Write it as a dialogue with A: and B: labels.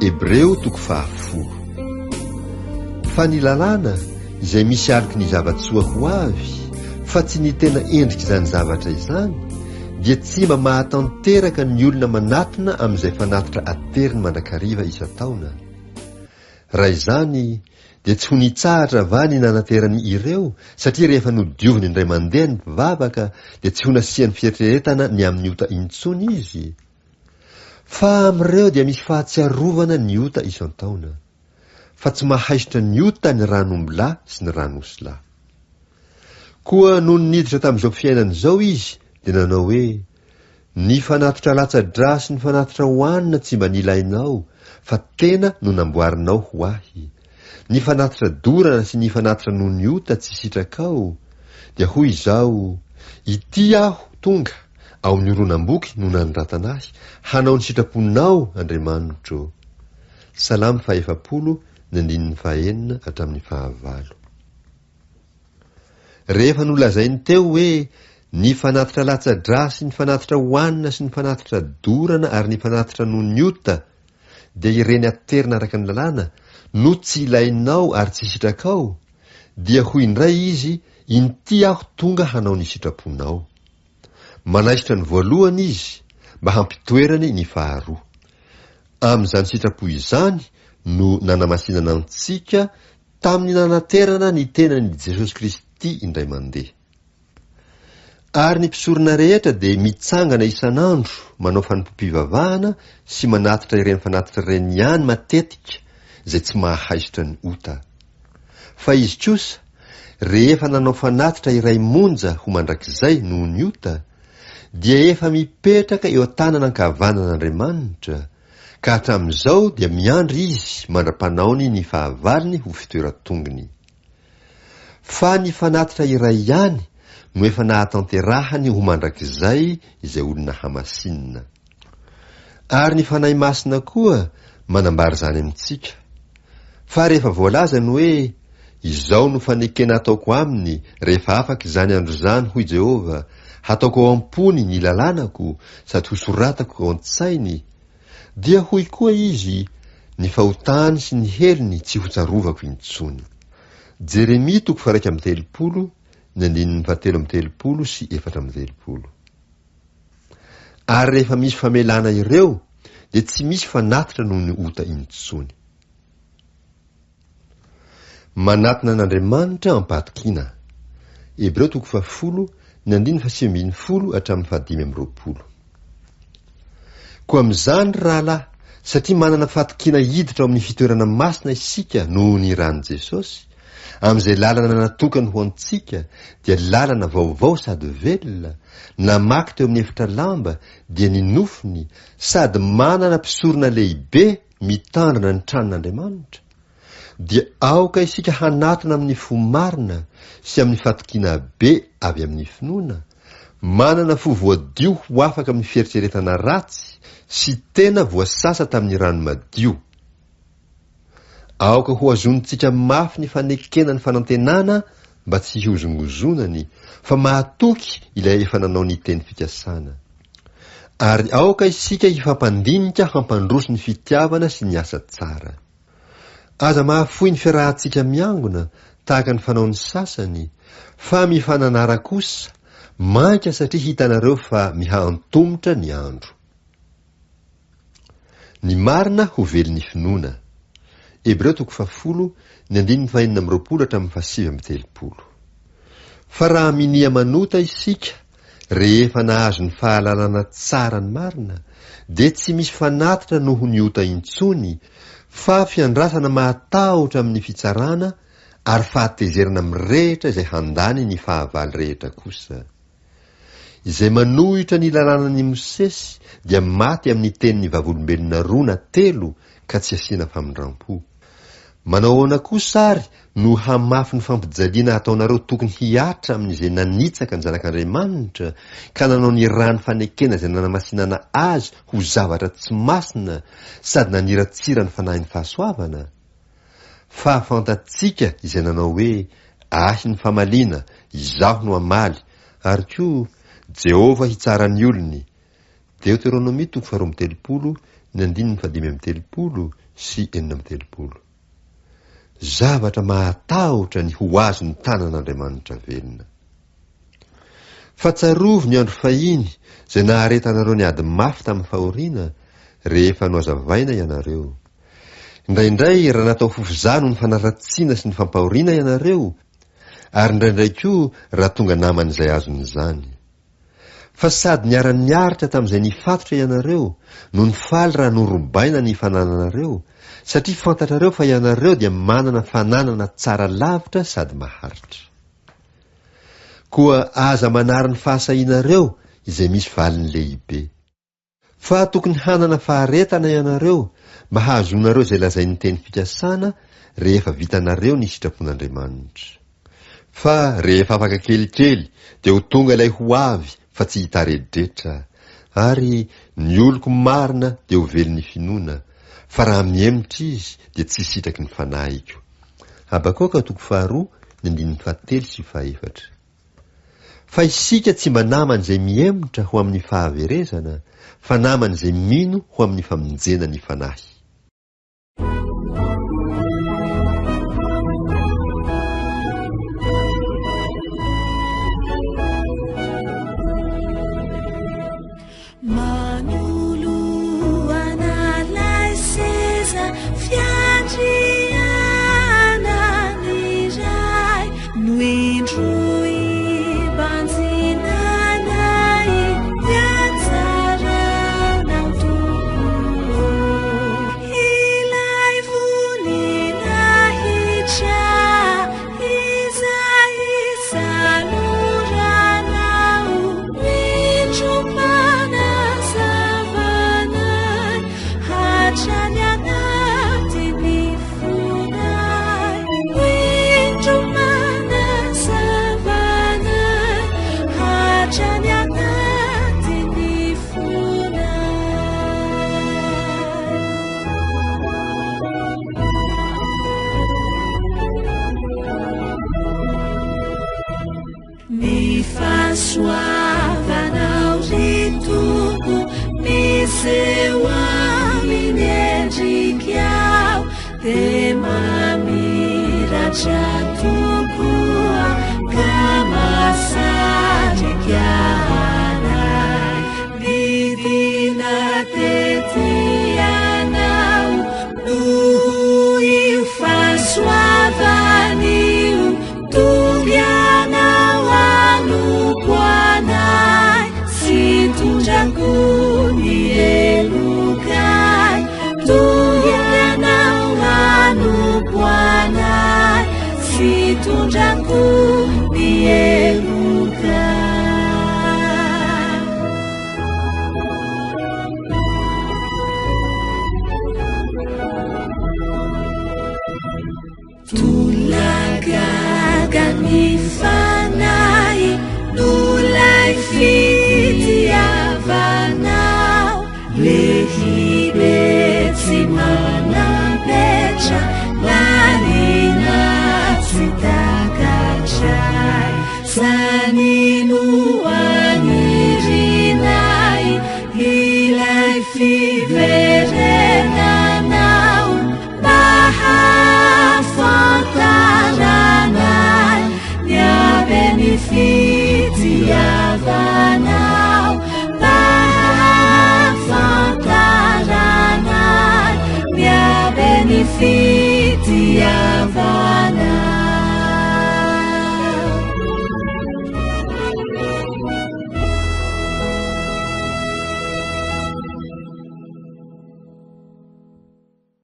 A: Hebreo toko 10. Fa ny lalàna izay misy aliky ny zavatsoa ho avy, fa tsy ny tena endriky izany zavatra izany, dia tsy mba mahatanteraka ny olona manatona amin'izay fanatitra ateriny mandrakariva isa-taona. Raha izany dia tsy ho nitsahatra va ny nanaterany ireo, satria rehefa nodioviny indray mandeha ny mpivavaka dia tsy ho nasiany fieritreretana ny amin'ny ota intsony izy. Fa amin'ireo dia misy fahatsiarovana ny ota isan-taona, fa tsy mahaisotra ny ota ny ranombilà sy ny ranosylà. Koa noho niditra tamin'izao fiainana izao izy dia nanao hoe ny fanatitra latsa-drà sy ny fanatitra hoanina tsy mba nilainao, fa tena no namboarinao ho ahy. Ny fanatitra dorana sy ny fanatitra noho ny ota tsy sitrakao, dia hoy izao: ity aho tonga ao amin'ny oronam-boky no nanoratana ahy, hanao ny sitraponao Andriamanitro. Salamy 40:9-9. Rehefa nolazainy teo hoe ny fanatitra latsa-drà sy ny fanatitra hoanina sy ny fanatitra dorana ary ny fanatitra noho ny ota dia ireny aterina araka ny lalàna no tsy ilainao ary tsy sitrakao, dia hoy indray izy: inty aho tonga hanao ny sitraponao. Manaisitra ny voalohany izy mba hampitoerany ny faharoa. Amin'izany sitrapo izany no nanamasinana antsika tamin'ny nanaterana ny tenany Jesosy Kristy indray mandeha. Ary ny mpisorona rehetra dia mitsangana isan'andro manao fanompom-pivavahana sy manatitra ireny fanatitra ireny ihany matetika izay tsy mahaisotra ny ota. Fa izy kosa rehefa nanao fanatitra iray monja ho mandrakizay noho ny ota, dia efa mipetraka eo an-tanana ankavanan'Andriamanitra, ka hatramin'izao dia miandry izy mandra-panaony ny fahavaliny ho fitoeran-tongony. Fa ny fanatitra iray ihany no efa nahatanterahany ho mandrakizay izay olona hamasinina. Ary ny fanahy masina koa manambara izany amintsika. Fa rehefa voalaza ny hoe izao no fanekena ataoko aminy rehefa afaka izany andro izany hoy Jehova, hataoko ao am-pony ny lalànako sady hosoratako ao an-tsainy, dia hoy koa izy: ny fahotany sy ny heliny tsy ho tsarovako intsony. Jeremia 1:7-4. Ary rehefa misy famelana ireo dia tsy misy fanatitra noho ny ota intsony. Manatona an'Andriamanitra ampatokina. Hebreo 10:9-15. Koa amin'izany rahalahy, satria manana fatokina hiditra ao amin'ny fitoerana masina isika noho ny ran'i Jesosy, amin'izay lalana natokany ho antsika dia lalana vaovao sady velona, namaky teo amin'ny efitra lamba dia ny nofiny, sady manana mpisorona lehibe mitandrina ny tranon'Andriamanitra. Dia aoka isika hanatona amin'ny fo marina sy amin'ny fatokina be avy amin'ny finoana, manana fo voadio ho afaka amin'ny fieritreretana ratsy sy tena voasasa tamin'ny rano madio. Aoka ho azontsika mafy ny fanekena ny fanantenana mba tsy hiozongozonany, fa mahatoky ilay efa nanao ny teny fikasana. Ary aoka isika hifampandinika hampandroso ny fitiavana sy ny asa tsara. Aza mahafoy ny fiarahantsika miangona tahaka ny fanaon'ny sasany, fa mifananara kosa mainka satria hitanareo fa mihaantomotra ny andro. Ny marina ho vely ny finoana. Hebreo 10:9-7. Fa raha minia manota isika rehefa nahazo ny fahalalana tsara ny marina, dia tsy misy fanatitra noho ny ota intsony, fa fiandrasana mahatahotra amin'ny fitsarana ary fahatezerana mirehitra izay handany ny fahavalo rehetra kosa. Izay manohitra ny lalànan'i Mosesy dia maty amin'ny tenin'ny vavolombelona 2 ka tsy asiana famindram-po. Manao ahoana kosa ary no hamafy ny fampijaliana ataonareo tokony hiatra amin'izay nanitsaka ny zanak'Andriamanitra, ka nanao ny rany fanekena izay nanamasinana azy ho zavatra tsy masina sady naniratsira ny fanahiny fahasoavana. Fa fantatsika izay nanao hoe ahy ny famaliana, izaho no amaly, ary koa Jehova hitsara ny olony. Deuteronomia 12:13 ny 5:30 sy 4:30. Zavatra mahatahotra ny ho azo ny tanan'Andriamanitra velona. Fahatsiarovy ny andro fahiny izay naharetanareo ny ady mafy tamin'ny fahoriana rehefa noazavaina ianareo. Indraindray raha natao fofizano ny fanaratsiana sy ny fampahoriana ianareo, ary indraindray koa raha tonga naman'izay azon'izany. Fa sady niara-niaritra tamin'izay nifatotra ianareo no ny faly raha norobaina ny fanananareo, satria fantatrareo fa ianareo dia manana fananana tsara lavitra sady maharitra. Koa aza manary ny fahasainareo izay misy valiny lehibe. Fa tokony hanana faharetana ianareo mba hahazonareo izay lazain'ny teny fikasana rehefa vitanareo ny sitrapon'Andriamanitra. Fa rehefa afaka kelikely dia ho tonga ilay ho avy fa tsy hitaredretra, ary ny oloko marina dia ho velon'ny finoana, fa raha miemitra izy dia tsy sitraky ny fanahiko. Habakoka 2:7 sy 4. Fa isika tsy mba naman'izay miemitra ho amin'ny fahaverezana, fa naman'izay mino ho amin'ny famonjena ny fanahy.
B: Soavanao ritombo miseo amin'ny endrikyao, de mamiratra tokoa ka masatrika anay. Didina tetianao noho io fahasoavan'io tonganao anoko anay, sitondrako ny elokay. Tonganao anoko anay, sitondrako ny elokay. Tolagaga ny fanahy nolay fitiavanao, lehibe tsy manampetra marina tsy takatray. Sanino anirinay ilay fiverenanao, mahafantaranay ny abeny fitiavanao, mahafantaranay ny abeny fitiavanao.